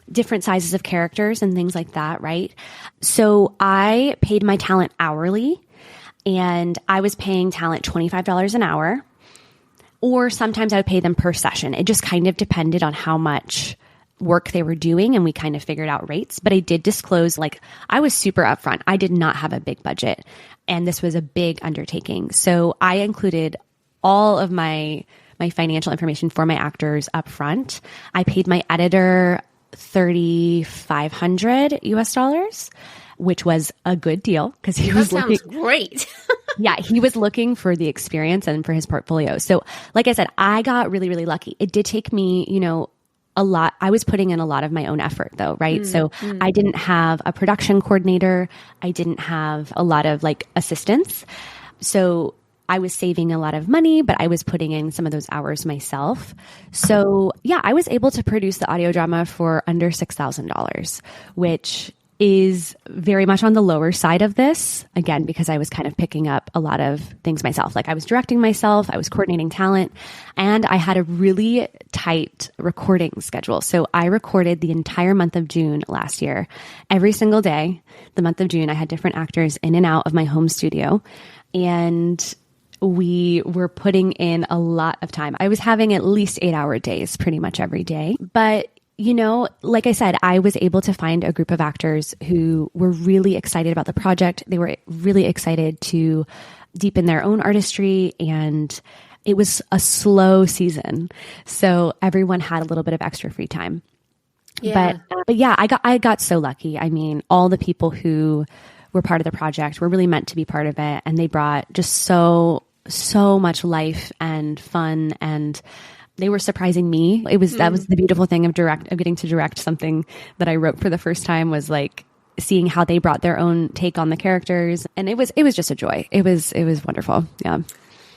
sizes of characters and things like that. Right. So I paid my talent hourly, and I was paying talent $25 an hour. Or sometimes I would pay them per session. It just kind of depended on how much work they were doing, and we kind of figured out rates. But I did disclose, I was super upfront. I did not have a big budget, and this was a big undertaking. So I included all of my financial information for my actors upfront. I paid my editor $3,500, which was a good deal because he was looking.
That sounds great.
Yeah, he was looking for the experience and for his portfolio. So like I said, I got really, really lucky. It did take me, a lot. I was putting in a lot of my own effort though, right? I didn't have a production coordinator. I didn't have a lot of assistance. So I was saving a lot of money, but I was putting in some of those hours myself. So yeah, I was able to produce the audio drama for under $6,000, which is very much on the lower side of this, again, because I was kind of picking up a lot of things myself. I was directing myself, I was coordinating talent, and I had a really tight recording schedule. So I recorded the entire month of June last year. Every single day, the month of June, I had different actors in and out of my home studio, and we were putting in a lot of time. I was having at least 8-hour days pretty much every day. But like I said, I was able to find a group of actors who were really excited about the project. They were really excited to deepen their own artistry, and it was a slow season. So everyone had a little bit of extra free time.
Yeah.
But yeah, I got so lucky. I mean, all the people who were part of the project were really meant to be part of it, and they brought just so much life and fun, and they were surprising me. That was the beautiful thing of getting to direct something that I wrote for the first time, was seeing how they brought their own take on the characters. And it was just a joy. It was wonderful. Yeah.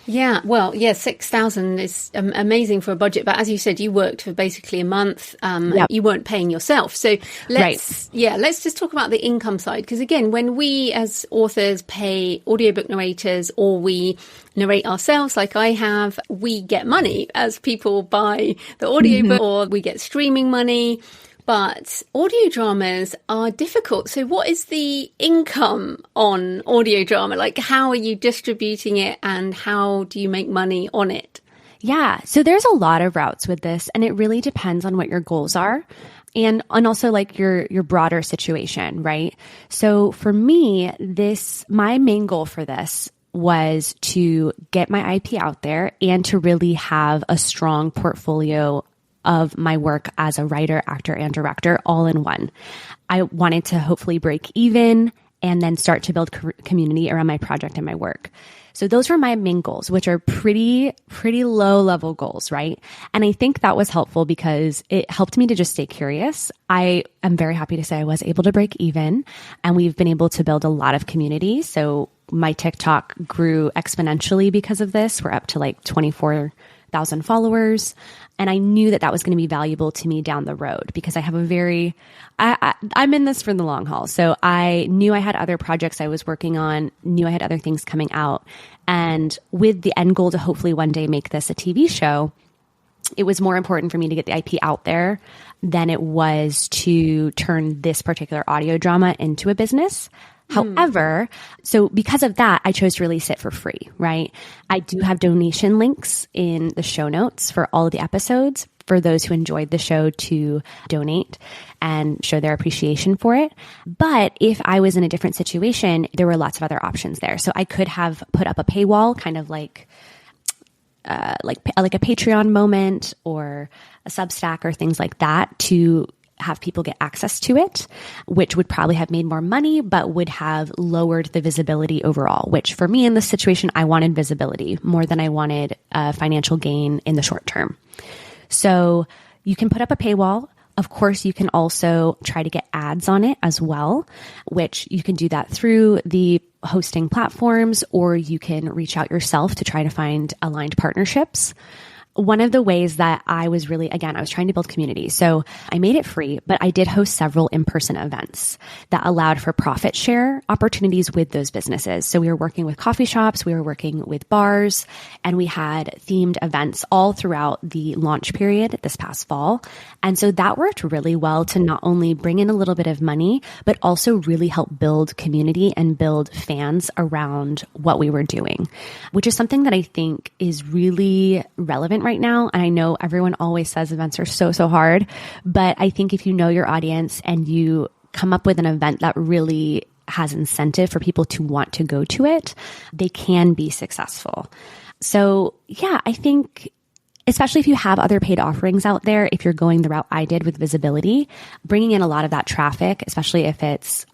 Yeah. Well, yeah, 6,000 is amazing for a budget. But as you said, you worked for basically a month.
Yep.
You weren't paying yourself. So let's just talk about the income side. Because again, when we as authors pay audiobook narrators, or we narrate ourselves like I have, we get money as people buy the audiobook, or we get streaming money. But audio dramas are difficult. So what is the income on audio drama? How are you distributing it, and how do you make money on it?
Yeah. So there's a lot of routes with this, and it really depends on what your goals are. And also your broader situation, right? So for me, my main goal for this was to get my IP out there and to really have a strong portfolio of my work as a writer, actor, and director all in one. I wanted to hopefully break even and then start to build community around my project and my work. So those were my main goals, which are pretty low level goals, right? And I think that was helpful because it helped me to just stay curious. I am very happy to say I was able to break even, and we've been able to build a lot of community. So my TikTok grew exponentially because of this. We're up to 24,000 followers. And I knew that was going to be valuable to me down the road, because I have I'm in this for the long haul. So I knew I had other projects I was working on, knew I had other things coming out. And with the end goal to hopefully one day make this a TV show, it was more important for me to get the IP out there than it was to turn this particular audio drama into a business. However, so because of that, I chose to release it for free, right? I do have donation links in the show notes for all of the episodes for those who enjoyed the show to donate and show their appreciation for it. But if I was in a different situation, there were lots of other options there. So I could have put up a paywall, kind of like a Patreon moment or a Substack or things like that to have people get access to it, which would probably have made more money, but would have lowered the visibility overall, which for me in this situation, I wanted visibility more than I wanted financial gain in the short term. So you can put up a paywall. Of course, you can also try to get ads on it as well, which you can do that through the hosting platforms, or you can reach out yourself to try to find aligned partnerships. One of the ways that I was really, again, I was trying to build community. So I made it free, but I did host several in-person events that allowed for profit share opportunities with those businesses. So we were working with coffee shops, we were working with bars, and we had themed events all throughout the launch period this past fall. And so that worked really well to not only bring in a little bit of money, but also really help build community and build fans around what we were doing, which is something that I think is really relevant right now. And I know everyone always says events are so hard, but I think if you know your audience and you come up with an event that really has incentive for people to want to go to it, they can be successful. So yeah, I think especially if you have other paid offerings out there, if you're going the route I did with visibility, bringing in a lot of that traffic, especially if it's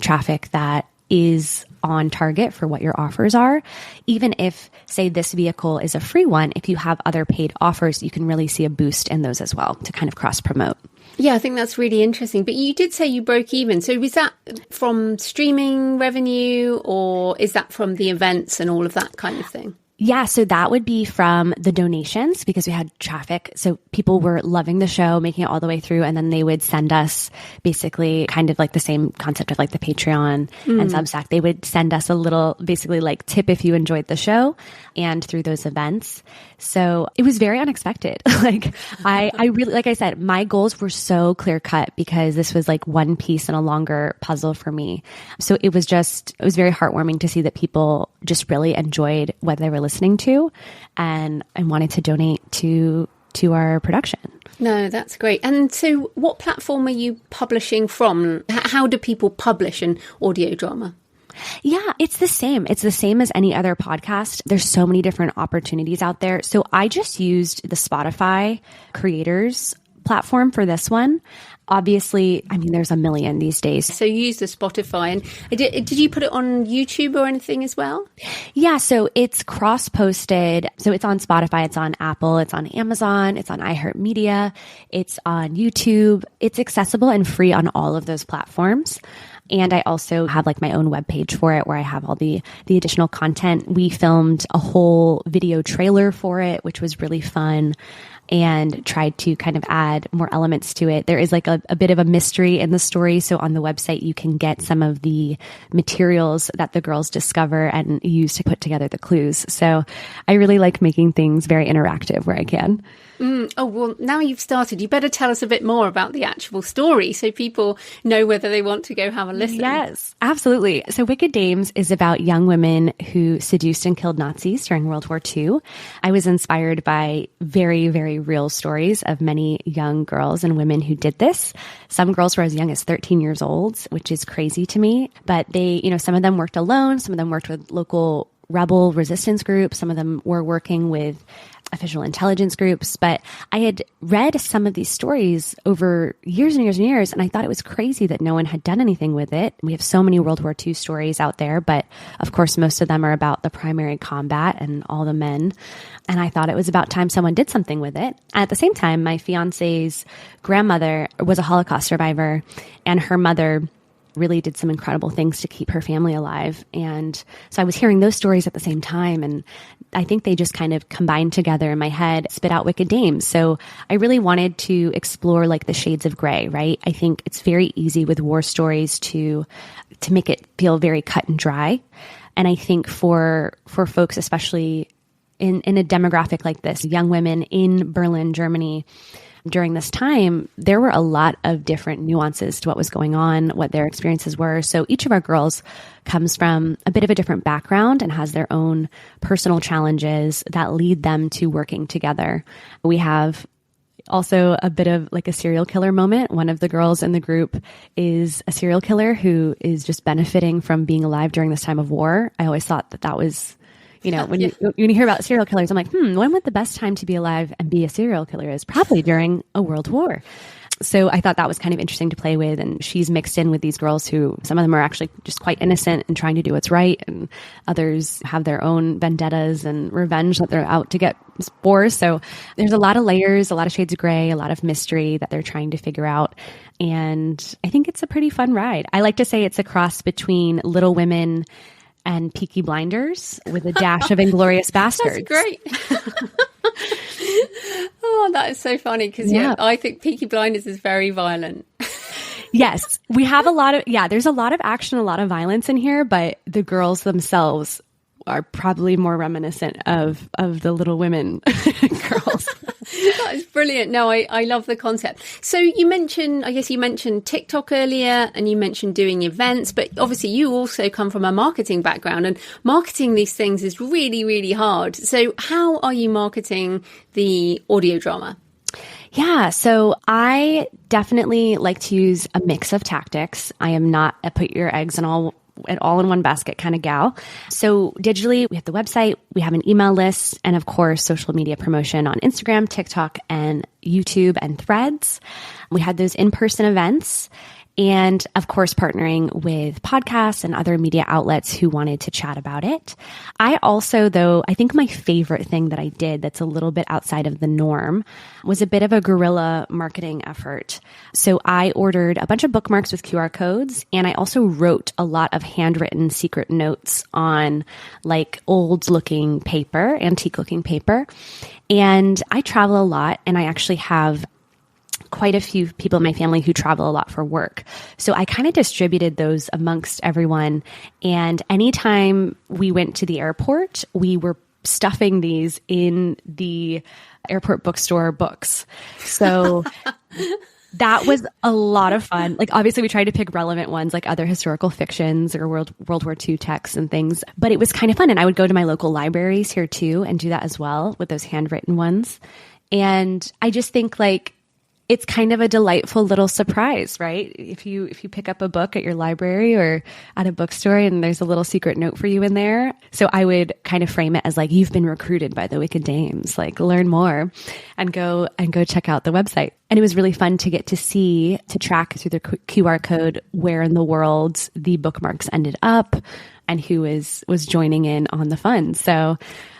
traffic that is on target for what your offers are. Even if, say, this vehicle is a free one, if you have other paid offers, you can really see a boost in those as well to kind of cross promote.
Yeah, I think that's really interesting. But you did say you broke even. So was that from streaming revenue, or is that from the events and all of that kind of thing?
Yeah, so that would be from the donations because we had traffic. So people were loving the show, making it all the way through, and then they would send us basically kind of like the same concept of like the Patreon and Substack. They would send us a little basically like tip if you enjoyed the show and through those events. So it was very unexpected. Like I really, like I said, my goals were so clear cut because this was like one piece in a longer puzzle for me. So it was very heartwarming to see that people just really enjoyed what they were listening to and wanted to donate to our production.
No, that's great. And so what platform are you publishing from? How do people publish an audio drama?
Yeah, it's the same. It's the same as any other podcast. There's so many different opportunities out there. So I just used the Spotify creators platform for this one. Obviously, I mean, there's a million these days.
So you use the Spotify. And did you put it on YouTube or anything as well?
Yeah, so it's cross-posted. So it's on Spotify, it's on Apple, it's on Amazon, it's on iHeartMedia, it's on YouTube. It's accessible and free on all of those platforms. And I also have like my own webpage for it where I have all the additional content. We filmed a whole video trailer for it, which was really fun, and tried to kind of add more elements to it. There is like a bit of a mystery in the story. So on the website, you can get some of the materials that the girls discover and use to put together the clues. So I really like making things very interactive where I can.
Oh, well, now you've started, you better tell us a bit more about the actual story so people know whether they want to go have a listen.
Yes, absolutely. So Wicked Dames is about young women who seduced and killed Nazis during World War II. I was inspired by very, very real stories of many young girls and women who did this. Some girls were as young as 13 years old, which is crazy to me. But they, some of them worked alone. Some of them worked with local rebel resistance groups. Some of them were working with official intelligence groups. But I had read some of these stories over years and years and years, and I thought it was crazy that no one had done anything with it. We have so many World War II stories out there, but of course, most of them are about the primary combat and all the men. And I thought it was about time someone did something with it. At the same time, my fiance's grandmother was a Holocaust survivor, and her mother really did some incredible things to keep her family alive. And so I was hearing those stories at the same time. And I think they just kind of combined together in my head, spit out Wicked Dames. So I really wanted to explore like the shades of gray, right? I think it's very easy with war stories to make it feel very cut and dry. And I think for folks, especially in a demographic like this, young women in Berlin, Germany, during this time, there were a lot of different nuances to what was going on, what their experiences were. So each of our girls comes from a bit of a different background and has their own personal challenges that lead them to working together. We have also a bit of like a serial killer moment. One of the girls in the group is a serial killer who is just benefiting from being alive during this time of war. I always thought that was, when you hear about serial killers, I'm like, when would the best time to be alive and be a serial killer is? Probably during a world war. So I thought that was kind of interesting to play with. And she's mixed in with these girls who, some of them are actually just quite innocent and trying to do what's right. And others have their own vendettas and revenge that they're out to get for. So there's a lot of layers, a lot of shades of gray, a lot of mystery that they're trying to figure out. And I think it's a pretty fun ride. I like to say it's a cross between Little Women and Peaky Blinders with a dash of Inglorious Bastards.
That's great. Oh, that is so funny because I think Peaky Blinders is very violent.
Yes, we have a lot of, there's a lot of action, a lot of violence in here, but the girls themselves are probably more reminiscent of the Little Women girls.
That is brilliant. No, I love the concept. So you mentioned TikTok earlier and you mentioned doing events, but obviously you also come from a marketing background and marketing these things is really, really hard. So how are you marketing the audio drama?
Yeah, so I definitely like to use a mix of tactics. I am not a put your eggs in all in one basket kind of gal. So digitally, we have the website, we have an email list, and of course, social media promotion on Instagram, TikTok, and YouTube and Threads. We had those in-person events. And of course, partnering with podcasts and other media outlets who wanted to chat about it. I also, though, I think my favorite thing that I did that's a little bit outside of the norm was a bit of a guerrilla marketing effort. So I ordered a bunch of bookmarks with QR codes, and I also wrote a lot of handwritten secret notes on like old looking paper, antique looking paper. And I travel a lot, and I actually have quite a few people in my family who travel a lot for work. So I kind of distributed those amongst everyone. And anytime we went to the airport, we were stuffing these in the airport bookstore books. So that was a lot of fun. Like, obviously we tried to pick relevant ones like other historical fictions or World War II texts and things, but it was kind of fun. And I would go to my local libraries here too and do that as well with those handwritten ones. And I just think like, it's kind of a delightful little surprise, right? If you pick up a book at your library or at a bookstore and there's a little secret note for you in there. So I would kind of frame it as like, you've been recruited by the Wicked Dames, like learn more and go check out the website. And it was really fun to get to track through the QR code where in the world the bookmarks ended up and who was joining in on the fun. So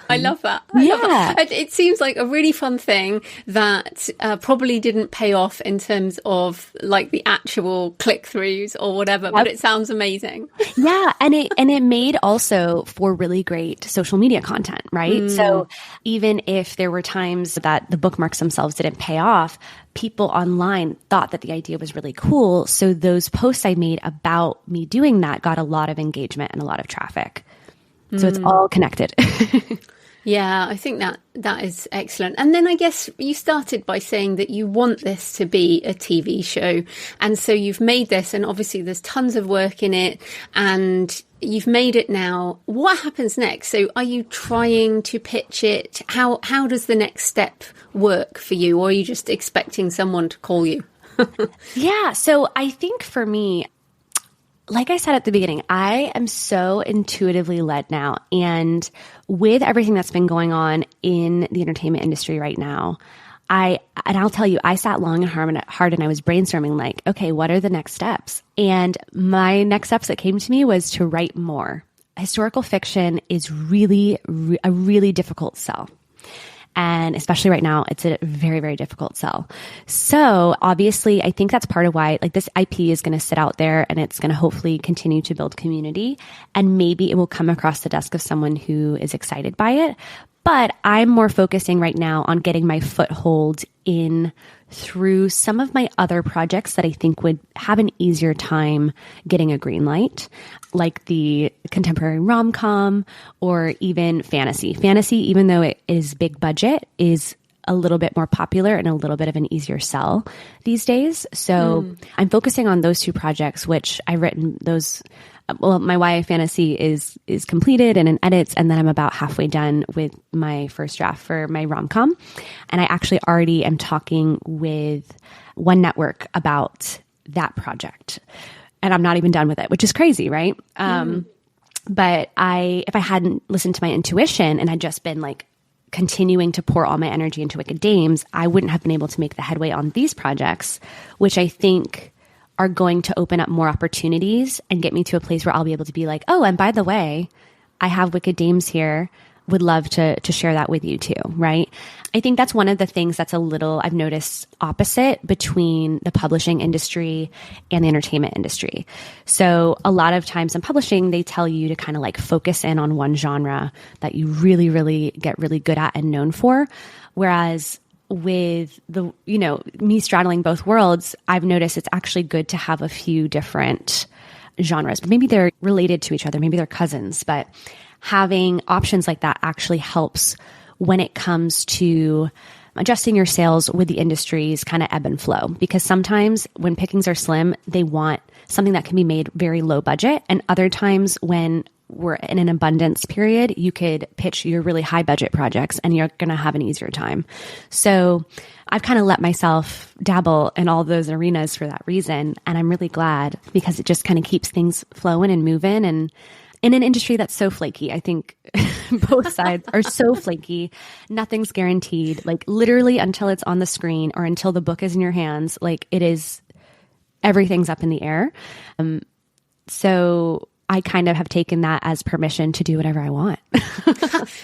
I love that. I love that. It seems like a really fun thing that probably didn't pay off in terms of like the actual click-throughs or whatever, but it sounds amazing.
Yeah, and it made also for really great social media content, right? So even if there were times that the bookmarks themselves didn't pay off, people online thought that the idea was really cool. So those posts I made about me doing that got a lot of engagement and a lot of traffic. So it's all connected.
Yeah, I think that is excellent. And then I guess you started by saying that you want this to be a TV show. And so you've made this, and obviously there's tons of work in it, and you've made it now. What happens next? So are you trying to pitch it? How does the next step work for you? Or are you just expecting someone to call you?
Yeah, so I think for me, like I said at the beginning, I am so intuitively led now. And with everything that's been going on in the entertainment industry right now, I'll tell you, I sat long and hard and I was brainstorming like, okay, what are the next steps? And my next steps that came to me was to write more. Historical fiction is really a really difficult sell. And especially right now, it's a very, very difficult sell. So obviously, I think that's part of why like this IP is going to sit out there and it's going to hopefully continue to build community. And maybe it will come across the desk of someone who is excited by it. But I'm more focusing right now on getting my foothold in through some of my other projects that I think would have an easier time getting a green light, like the contemporary rom-com or even fantasy. Fantasy, even though it is big budget, is a little bit more popular and a little bit of an easier sell these days. So I'm focusing on those two projects, which I've written those. Well, my YA fantasy is completed and in edits, and then I'm about halfway done with my first draft for my rom-com. And I actually already am talking with one network about that project. And I'm not even done with it, which is crazy, right? But if I hadn't listened to my intuition and had just been like continuing to pour all my energy into Wicked Dames, I wouldn't have been able to make the headway on these projects, which I think are going to open up more opportunities and get me to a place where I'll be able to be like, oh, and by the way, I have Wicked Dames here. Would love to share that with you too, right? I think that's one of the things that's a little, I've noticed, opposite between the publishing industry and the entertainment industry. So a lot of times in publishing, they tell you to kind of like focus in on one genre that you really, really get really good at and known for. Whereas with the, me straddling both worlds, I've noticed it's actually good to have a few different genres. Maybe they're related to each other. Maybe they're cousins, but having options like that actually helps when it comes to adjusting your sales with the industry's kind of ebb and flow. Because sometimes when pickings are slim, they want something that can be made very low budget. And other times when we're in an abundance period, you could pitch your really high budget projects and you're going to have an easier time. So I've kind of let myself dabble in all those arenas for that reason. And I'm really glad because it just kind of keeps things flowing and moving. And in an industry that's so flaky, I think both sides are so flaky. Nothing's guaranteed, like literally until it's on the screen or until the book is in your hands, like it is, everything's up in the air. So I kind of have taken that as permission to do whatever I want.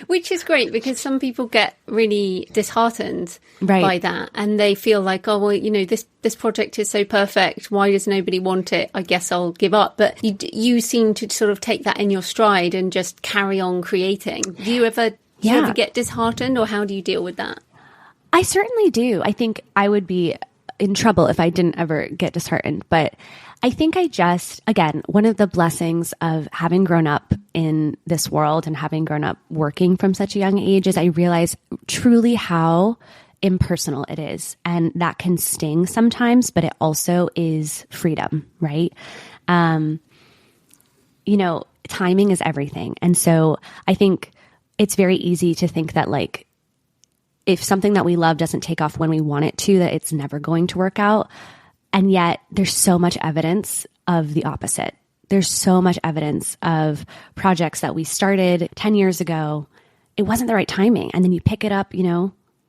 Which is great because some people get really disheartened by that and they feel like, oh, well, this project is so perfect. Why does nobody want it? I guess I'll give up. But you seem to sort of take that in your stride and just carry on creating. Do you ever get disheartened or how do you deal with that?
I certainly do. I think I would be in trouble if I didn't ever get disheartened. But I think again, one of the blessings of having grown up in this world and having grown up working from such a young age is I realize truly how impersonal it is. And that can sting sometimes, but it also is freedom, right? Timing is everything. And so I think it's very easy to think that like, if something that we love doesn't take off when we want it to, that it's never going to work out. And yet there's so much evidence of the opposite. There's so much evidence of projects that we started 10 years ago. It wasn't the right timing. And then you pick it up,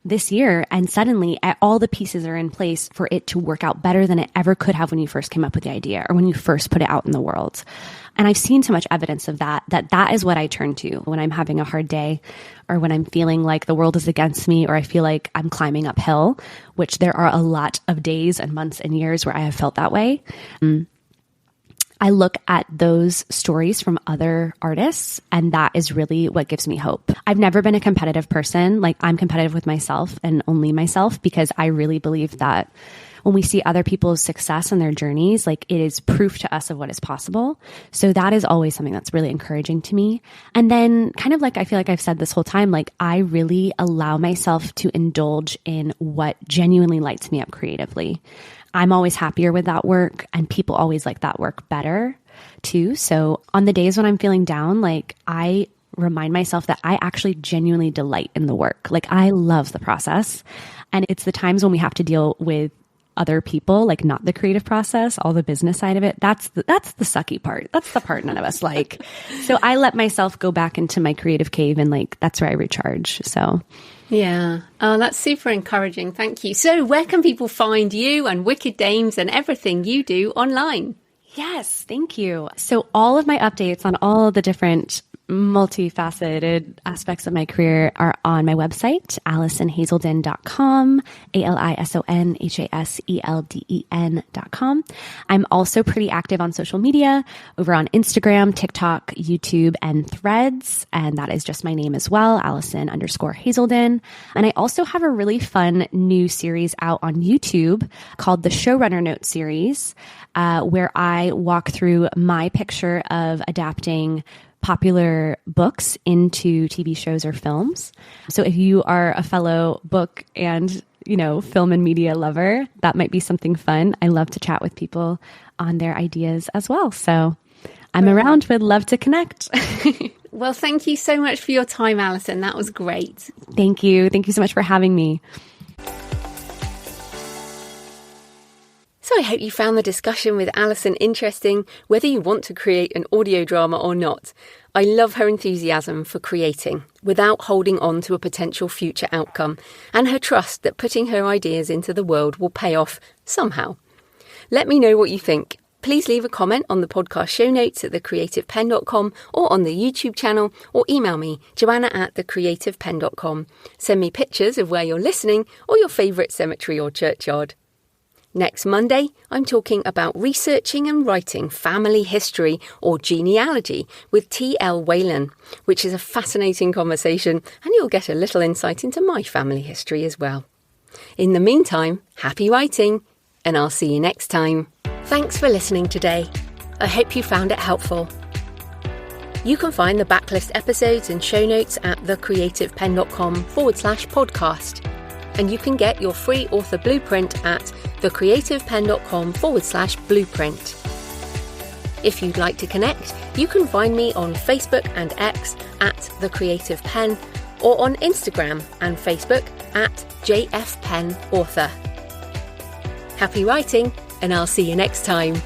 this year and suddenly all the pieces are in place for it to work out better than it ever could have when you first came up with the idea or when you first put it out in the world. And I've seen so much evidence of that is what I turn to when I'm having a hard day or when I'm feeling like the world is against me or I feel like I'm climbing uphill, which there are a lot of days and months and years where I have felt that way. I look at those stories from other artists, and that is really what gives me hope. I've never been a competitive person. Like I'm competitive with myself and only myself because I really believe that when we see other people's success and their journeys, like it is proof to us of what is possible. So that is always something that's really encouraging to me. And then kind of like, I feel like I've said this whole time, like I really allow myself to indulge in what genuinely lights me up creatively. I'm always happier with that work and people always like that work better too. So on the days when I'm feeling down, like I remind myself that I actually genuinely delight in the work. Like I love the process. And it's the times when we have to deal with other people, like not the creative process, all the business side of it. That's the sucky part. That's the part none of us like. So I let myself go back into my creative cave and like, that's where I recharge. So
yeah. Oh, that's super encouraging. Thank you. So where can people find you and Wicked Dames and everything you do online?
Yes, thank you. So all of my updates on all of the different multifaceted aspects of my career are on my website, AllisonHaselden.com, ALISONHASELDEN.com. I'm also pretty active on social media over on Instagram, TikTok, YouTube, and Threads. And that is just my name as well, Allison_Haselden. And I also have a really fun new series out on YouTube called the Showrunner Note series, where I walk through my picture of adapting popular books into TV shows or films. So if you are a fellow book and, film and media lover, that might be something fun. I love to chat with people on their ideas as well. So I'm around, would love to connect.
Well, thank you so much for your time, Alison. That was great.
Thank you. Thank you so much for having me.
So I hope you found the discussion with Alison interesting, whether you want to create an audio drama or not. I love her enthusiasm for creating without holding on to a potential future outcome, and her trust that putting her ideas into the world will pay off somehow. Let me know what you think. Please leave a comment on the podcast show notes at thecreativepenn.com or on the YouTube channel, or email me, joanna@thecreativepenn.com. Send me pictures of where you're listening or your favourite cemetery or churchyard. Next Monday, I'm talking about researching and writing family history or genealogy with T.L. Whalen, which is a fascinating conversation, and you'll get a little insight into my family history as well. In the meantime, happy writing, and I'll see you next time. Thanks for listening today. I hope you found it helpful. You can find the backlist episodes and show notes at thecreativepenn.com/podcast. And you can get your free author blueprint at thecreativepenn.com/blueprint. If you'd like to connect, you can find me on Facebook and X at The Creative Penn, or on Instagram and Facebook at JFPennAuthor. Happy writing, and I'll see you next time.